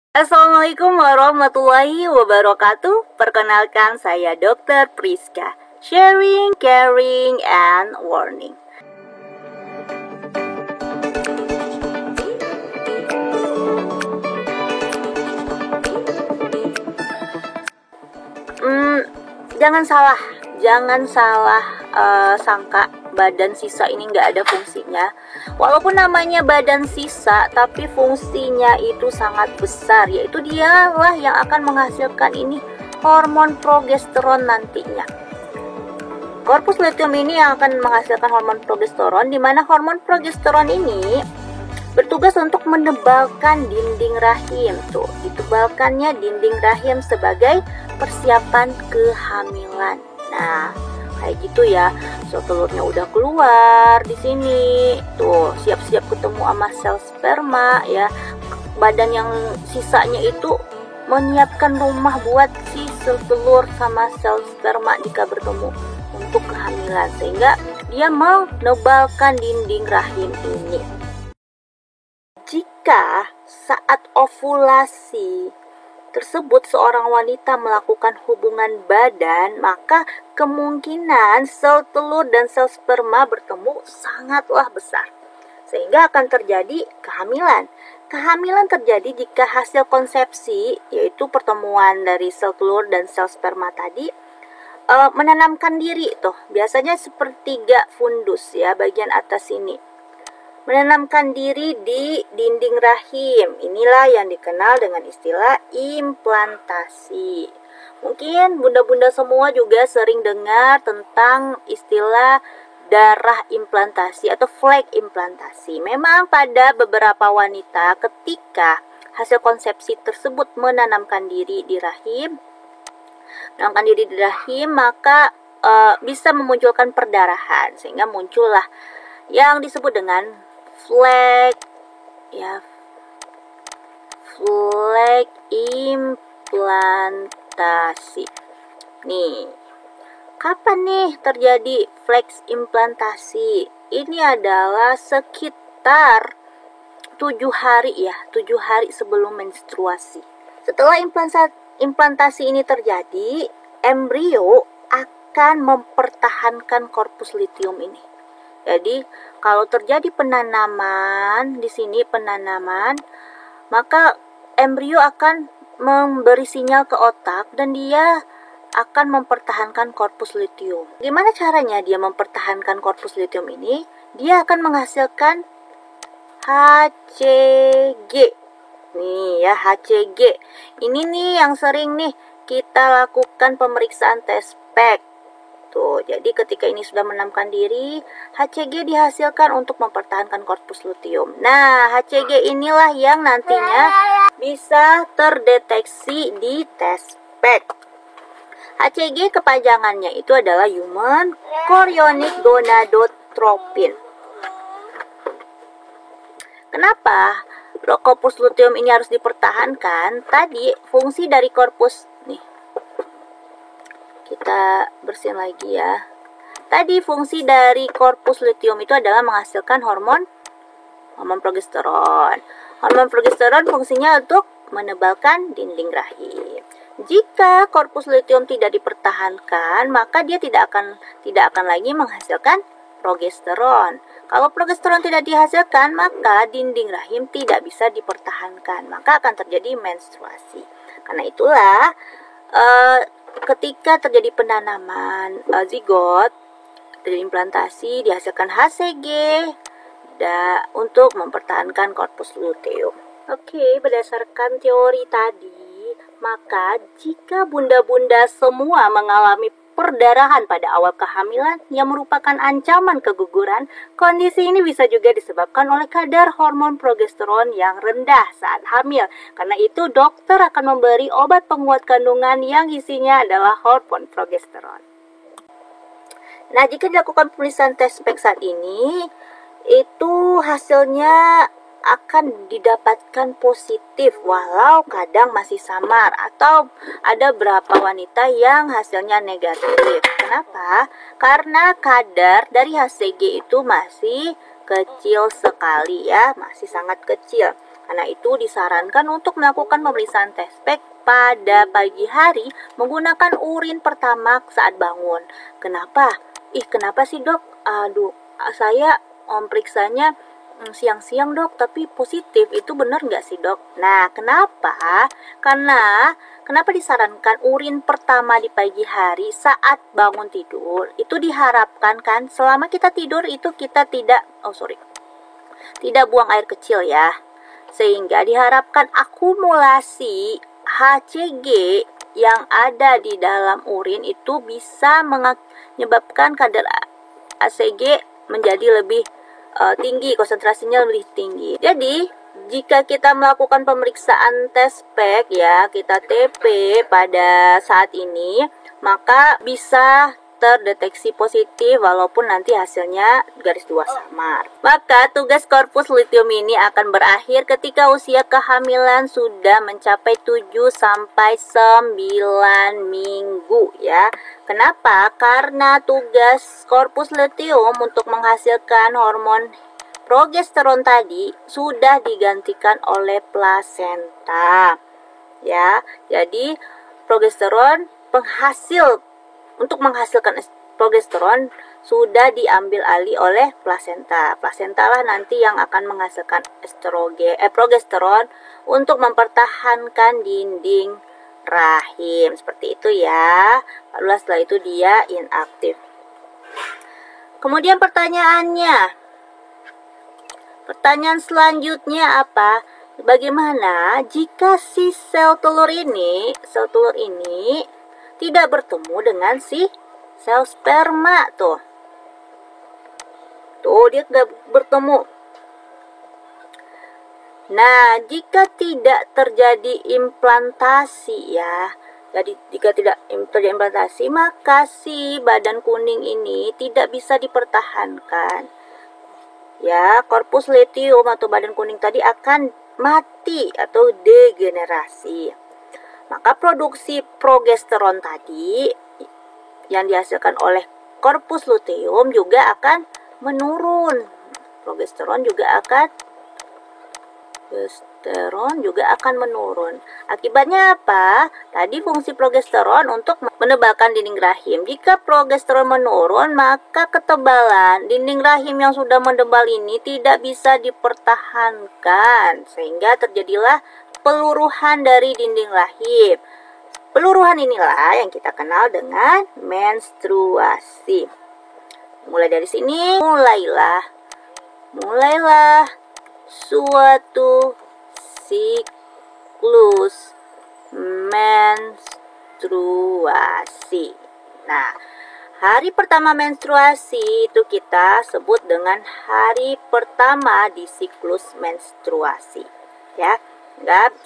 Assalamualaikum warahmatullahi wabarakatuh. Perkenalkan saya Dr. Priska. Sharing, caring, and warning. Jangan salah sangka badan sisa ini nggak ada fungsinya. Walaupun namanya badan sisa, tapi fungsinya itu sangat besar, yaitu dialah yang akan menghasilkan ini hormon progesteron nantinya. Korpus luteum ini yang akan menghasilkan hormon progesteron, di mana hormon progesteron ini bertugas untuk menebalkan dinding rahim. Tuh, ditebalkannya dinding rahim sebagai persiapan kehamilan. Nah, kayak gitu ya. So, telurnya udah keluar di sini. Tuh, siap-siap ketemu sama sel sperma ya. Badan yang sisanya itu menyiapkan rumah buat si sel telur sama sel sperma jika bertemu untuk kehamilan, sehingga dia menebalkan dinding rahim ini. Jika saat ovulasi tersebut seorang wanita melakukan hubungan badan, maka kemungkinan sel telur dan sel sperma bertemu sangatlah besar, sehingga akan terjadi kehamilan. Kehamilan terjadi jika hasil konsepsi, yaitu pertemuan dari sel telur dan sel sperma tadi, menanamkan diri tuh, biasanya sepertiga fundus ya, bagian atas ini. Menanamkan diri di dinding rahim. Inilah yang dikenal dengan istilah implantasi. Mungkin bunda-bunda semua juga sering dengar tentang istilah darah implantasi atau flag implantasi. Memang pada beberapa wanita ketika hasil konsepsi tersebut menanamkan diri di rahim, maka bisa memunculkan perdarahan, sehingga muncullah yang disebut dengan flag implantasi. Nih, kapan nih terjadi flag implantasi? Ini adalah sekitar 7 hari sebelum menstruasi. Setelah implantasi ini terjadi, embrio akan mempertahankan korpus luteum ini. Jadi, kalau terjadi penanaman, maka embrio akan memberi sinyal ke otak dan dia akan mempertahankan korpus luteum. Gimana caranya dia mempertahankan korpus luteum ini? Dia akan menghasilkan HCG. Nih ya, HCG. Ini nih yang sering nih kita lakukan pemeriksaan tespek. Tuh, jadi ketika ini sudah menanamkan diri, HCG dihasilkan untuk mempertahankan korpus luteum. Nah, HCG inilah yang nantinya bisa terdeteksi di tespek. HCG kepanjangannya itu adalah Human Chorionic Gonadotropin. Kenapa korpus luteum ini harus dipertahankan? Tadi fungsi dari korpus, nih, kita bersihin lagi ya. Tadi fungsi dari korpus luteum itu adalah menghasilkan hormon progesteron. Hormon progesteron fungsinya untuk menebalkan dinding rahim. Jika korpus luteum tidak dipertahankan, maka dia tidak akan lagi menghasilkan progesteron. Kalau progesteron tidak dihasilkan, maka dinding rahim tidak bisa dipertahankan, maka akan terjadi menstruasi. Karena itulah ketika terjadi penanaman zigot, terjadi implantasi, dihasilkan HCG untuk mempertahankan korpus luteum. Oke, berdasarkan teori tadi, maka jika bunda-bunda semua mengalami perdarahan pada awal kehamilan yang merupakan ancaman keguguran, kondisi ini bisa juga disebabkan oleh kadar hormon progesteron yang rendah saat hamil. Karena itu, dokter akan memberi obat penguat kandungan yang isinya adalah hormon progesteron. Nah, jika dilakukan pemeriksaan tespek saat ini, itu hasilnya akan didapatkan positif walau kadang masih samar, atau ada beberapa wanita yang hasilnya negatif. Kenapa? Karena kadar dari HCG itu masih kecil sekali ya, masih sangat kecil. Karena itu disarankan untuk melakukan pemeriksaan tespek pada pagi hari menggunakan urin pertama saat bangun. Kenapa? Kenapa sih dok? Aduh, saya periksanya siang-siang dok, tapi positif. Itu benar nggak sih dok? Nah, kenapa? Kenapa disarankan urin pertama di pagi hari saat bangun tidur? Itu diharapkan kan selama kita tidur itu kita tidak buang air kecil ya. Sehingga diharapkan akumulasi HCG yang ada di dalam urin itu bisa menyebabkan kadar HCG menjadi lebih tinggi, konsentrasinya lebih tinggi. Jadi, jika kita melakukan pemeriksaan tespek ya, kita TP pada saat ini, maka bisa terdeteksi positif walaupun nanti hasilnya garis 2 samar. Maka tugas korpus luteum ini akan berakhir ketika usia kehamilan sudah mencapai 7 sampai 9 minggu ya. Kenapa? Karena tugas korpus luteum untuk menghasilkan hormon progesteron tadi sudah digantikan oleh plasenta. Ya, jadi progesteron untuk menghasilkan progesteron sudah diambil alih oleh plasenta. Plasenta lah nanti yang akan menghasilkan progesteron untuk mempertahankan dinding rahim. Seperti itu ya. Lalu setelah itu dia inaktif. Kemudian pertanyaan selanjutnya apa? Bagaimana jika si sel telur ini tidak bertemu dengan si sel sperma tuh dia nggak bertemu. Nah, jika tidak terjadi implantasi ya, jadi jika tidak terjadi implantasi, maka si badan kuning ini tidak bisa dipertahankan. Ya, korpus luteum atau badan kuning tadi akan mati atau degenerasi. Maka produksi progesteron tadi yang dihasilkan oleh korpus luteum juga akan menurun. Progesteron juga akan menurun. Akibatnya apa? Tadi fungsi progesteron untuk menebalkan dinding rahim. Jika progesteron menurun, maka ketebalan dinding rahim yang sudah menebal ini tidak bisa dipertahankan, sehingga terjadilah peluruhan dari dinding rahim. Peluruhan inilah yang kita kenal dengan menstruasi. Mulai dari sini, mulailah suatu siklus menstruasi. Nah, hari pertama menstruasi itu kita sebut dengan hari pertama di siklus menstruasi. Ya.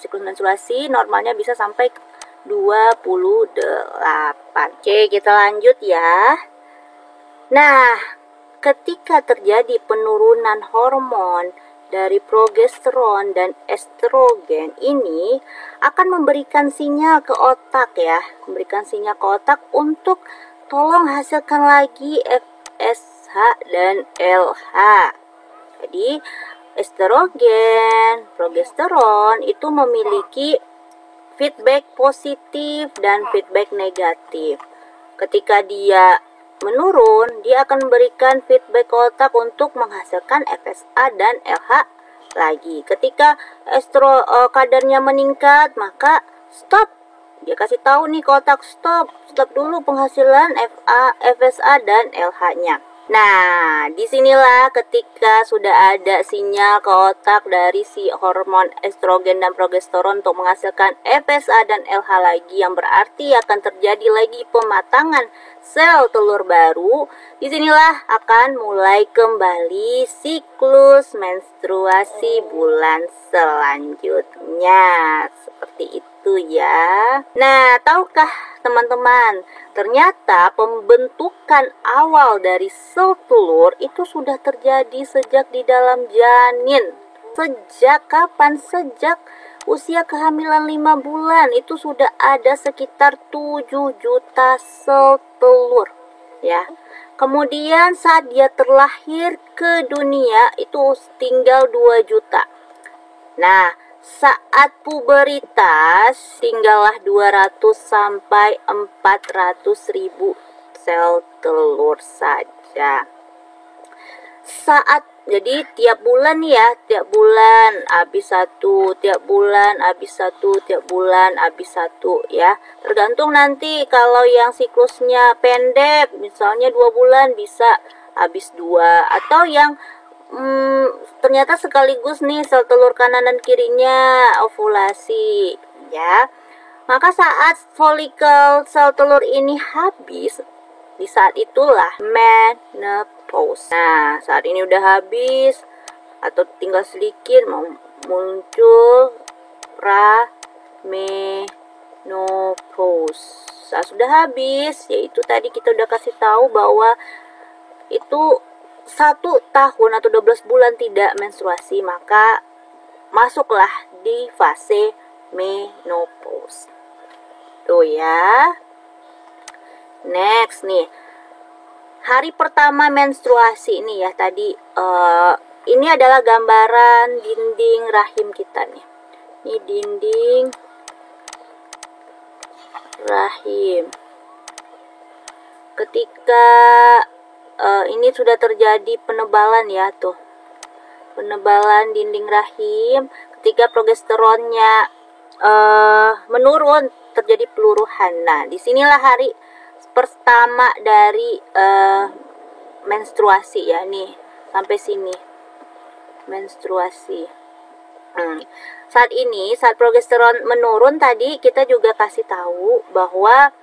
Siklus menstruasi normalnya bisa sampai 28. Oke, kita lanjut ya. Nah, ketika terjadi penurunan hormon dari progesteron dan estrogen ini akan memberikan sinyal ke otak ya, untuk tolong hasilkan lagi FSH dan LH. Jadi estrogen, progesteron itu memiliki feedback positif dan feedback negatif. Ketika dia menurun, dia akan memberikan feedback ke otak untuk menghasilkan FSH dan LH lagi. Ketika kadarnya meningkat, maka stop. Dia kasih tahu nih ke otak, stop dulu penghasilan FSH dan LH-nya. Nah, disinilah ketika sudah ada sinyal ke otak dari si hormon estrogen dan progesteron untuk menghasilkan FSH dan LH lagi, yang berarti akan terjadi lagi pematangan sel telur baru. Disinilah akan mulai kembali siklus menstruasi bulan selanjutnya. Seperti itu ya. Nah, tahukah teman-teman, ternyata pembentukan awal dari sel telur itu sudah terjadi sejak di dalam janin. Sejak kapan? Sejak usia kehamilan 5 bulan itu sudah ada sekitar 7 juta sel telur ya. Kemudian saat dia terlahir ke dunia itu tinggal 2 juta. Nah, saat puberitas tinggallah 200 sampai 400 ribu sel telur saja. Jadi tiap bulan ya, tiap bulan habis satu, tiap bulan habis satu, tiap bulan habis satu ya. Tergantung nanti kalau yang siklusnya pendek, misalnya 2 bulan bisa habis 2, atau yang ternyata sekaligus nih sel telur kanan dan kirinya ovulasi ya. Maka saat folikel sel telur ini habis, di saat itulah menopause. Nah, saat ini udah habis atau tinggal sedikit mau muncul menopause. Saat sudah habis, yaitu tadi kita udah kasih tahu bahwa itu 1 tahun atau 12 bulan tidak menstruasi, maka masuklah di fase menopause. Tuh ya. Next nih, hari pertama menstruasi ini ya tadi, ini adalah gambaran dinding rahim kita nih. Ini dinding rahim. Ketika ini sudah terjadi penebalan ya tuh, penebalan dinding rahim. Ketika progesteronnya menurun, terjadi peluruhan. Nah, disinilah hari pertama dari menstruasi ya nih, sampai sini menstruasi. Saat ini, saat progesteron menurun tadi kita juga kasih tahu bahwa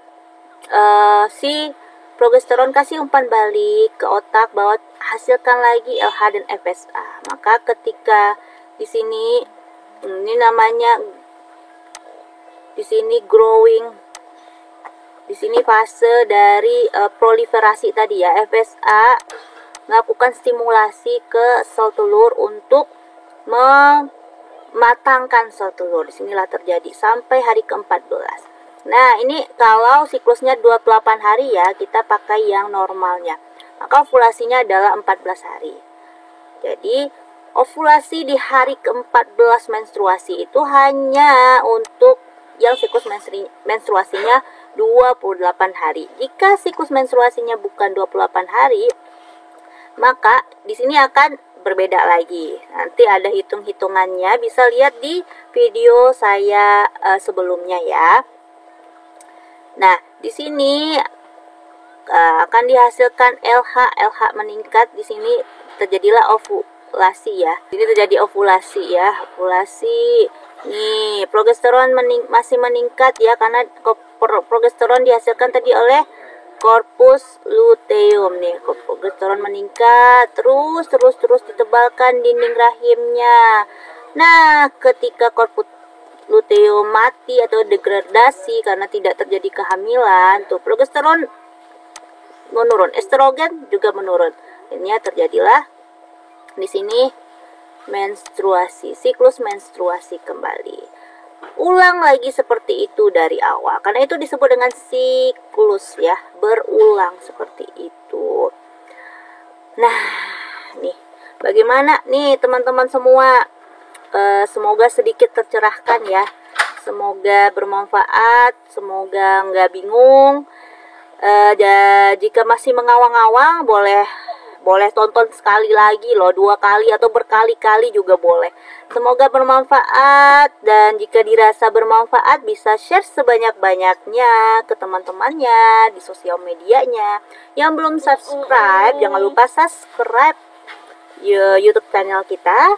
si progesteron kasih umpan balik ke otak bahwa hasilkan lagi LH dan FSH. Maka ketika di sini ini namanya di sini growing, di sini fase dari proliferasi tadi ya, FSH melakukan stimulasi ke sel telur untuk mematangkan sel telur. Disinilah terjadi sampai hari ke-14. Nah, ini kalau siklusnya 28 hari ya, kita pakai yang normalnya. Maka ovulasinya adalah 14 hari. Jadi, ovulasi di hari ke-14 menstruasi itu hanya untuk yang siklus menstruasinya 28 hari. Jika siklus menstruasinya bukan 28 hari, maka di sini akan berbeda lagi. Nanti ada hitung-hitungannya, bisa lihat di video saya sebelumnya ya. Nah, di sini akan dihasilkan LH meningkat. Di sini terjadilah ovulasi ya. Ini terjadi ovulasi ya, ovulasi. Nih, progesteron masih meningkat ya, karena progesteron dihasilkan tadi oleh corpus luteum nih. Progesteron meningkat, terus ditebalkan dinding rahimnya. Nah, ketika corpus luteum mati atau degradasi karena tidak terjadi kehamilan, tuh progesteron menurun, estrogen juga menurun. Akhirnya terjadilah di sini menstruasi, siklus menstruasi kembali. Ulang lagi seperti itu dari awal, karena itu disebut dengan siklus ya, berulang seperti itu. Nah, nih bagaimana nih teman-teman semua, semoga sedikit tercerahkan ya, semoga bermanfaat, semoga nggak bingung. Jika masih mengawang-awang, boleh tonton sekali lagi loh, 2 kali atau berkali-kali juga boleh. Semoga bermanfaat, dan jika dirasa bermanfaat bisa share sebanyak-banyaknya ke teman-temannya di sosial medianya. Yang belum subscribe, jangan lupa subscribe YouTube channel kita.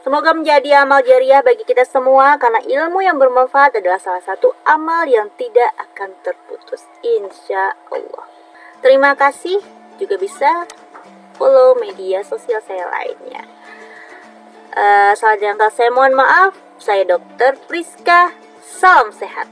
Semoga menjadi amal jariah bagi kita semua, karena ilmu yang bermanfaat adalah salah satu amal yang tidak akan terputus, insya Allah. Terima kasih. Juga bisa follow media sosial saya lainnya. Salah jangka saya mohon maaf. Saya Dr. Priska. Salam sehat.